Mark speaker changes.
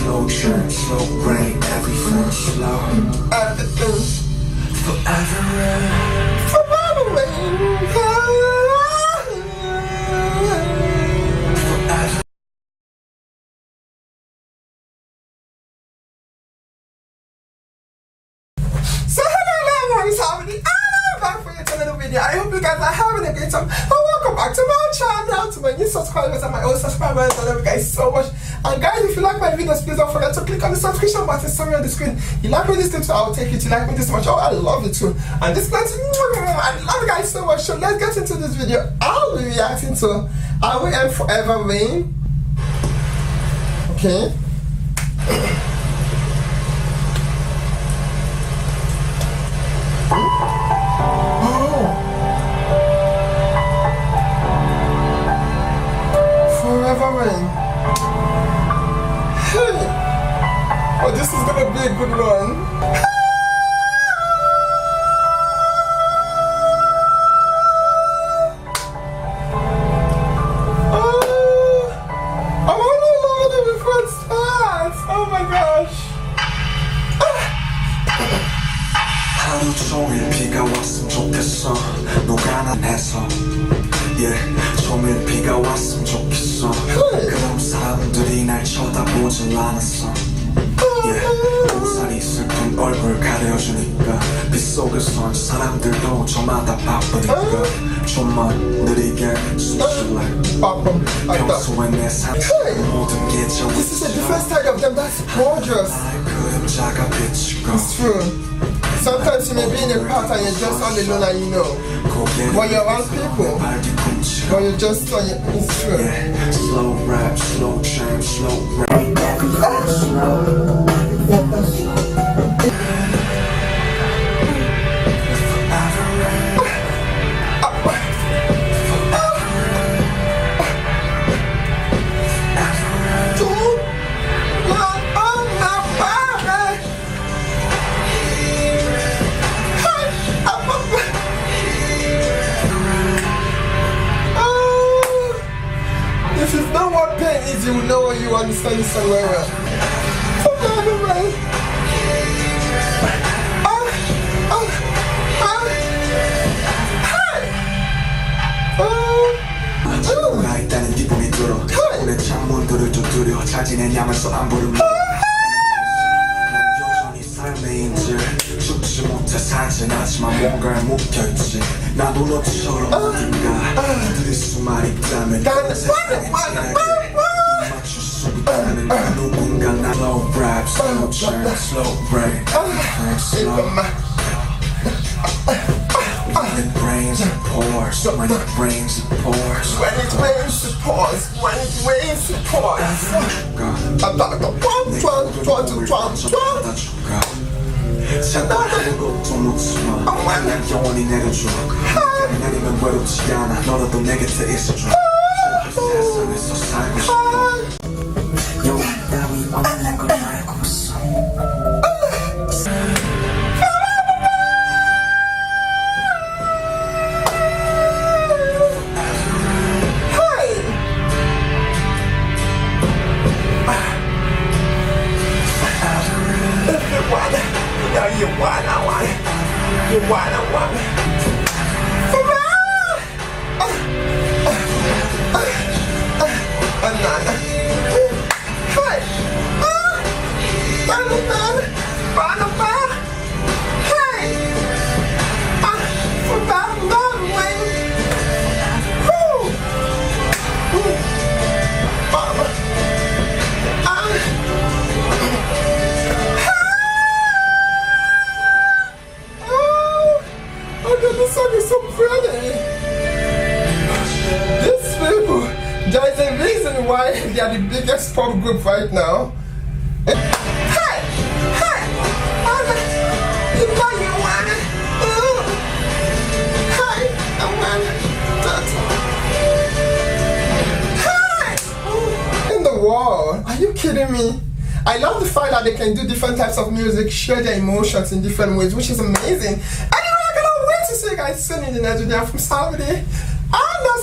Speaker 1: slow churn, slow rain, everything slow. Everything forever rain. Forever rain. Forever. So hello guys, I'm back for yet another video. I hope you guys are having a great time. And welcome back to my channel, to my new subscribers and my old subscribers. I love you guys so much. And guys, if you like my videos, please don't forget to click on the subscription button somewhere on the screen. You like me this too, so I'll take you to like me this much. Oh, I love it too. And this plenty, I love you guys so much. So let's get into this video. I'll be reacting to R.E.M. Forever Rain. Okay. Forever Rain. Hey. Oh, this is gonna be a good one. I'm only loving it before it starts. Oh my gosh. 하루 종일 비가 왔으면 좋겠어. 노가난 해서. Yeah, 종일 비가 왔으면 좋겠어. 그럼 사람들이 날 쳐다보질 않았어. Yeah, 우산이 슬픈 얼굴 가려주니까 빗속에선 사람들도 저마다 바쁘니까 좀만 느리게 숨쉴래. 평소에 내 삶 모든 게
Speaker 2: This is a different side of them. That's gorgeous.
Speaker 1: 그림자가 비치고.
Speaker 2: It's true. Sometimes you may be in a crowd and you're just all alone and you know. But you're around people. But you're just on your, it's true.
Speaker 1: Yeah. Slow rap, slow jam, slow rap.
Speaker 2: If you know what pain is, you will know what you understand this song very well. Forever Rain.
Speaker 1: 가 있다는 기분이 들어. 내 창문들을 두드려 잘 지내냐면서 안 부르면 난 여전히 삶의 인질 죽지 못해 살진 않지만 뭔가에 묶여있지. 나도 너처럼 어딘가 들을 수만 있다면 세상에 맞출 수 있다면 누군가 나 slow rap, slow jam, slow rain, slow. When it rains it pours, when it rains it pours.
Speaker 2: When it rains it pours, when it rains it pours.
Speaker 1: 생각하는 것도 묻지마. 난 영원히 내려줘. 내리면 외롭지 않아. 너라도 내 곁에 있어줘. 세상에서 살고 싶어. 영원 따위 없는 걸 알고 있어. You wanna this song is so pretty. These people, there is a reason why they are the biggest pop group right now. Hey, hey, you know you want it. Hey, I want that. Hey, in the world, are you kidding me? I love the fact that they can do different types of music, share their emotions in different ways, which is amazing. Anyway, I cannot wait to see you guys soon in the next video from Saturday. And that's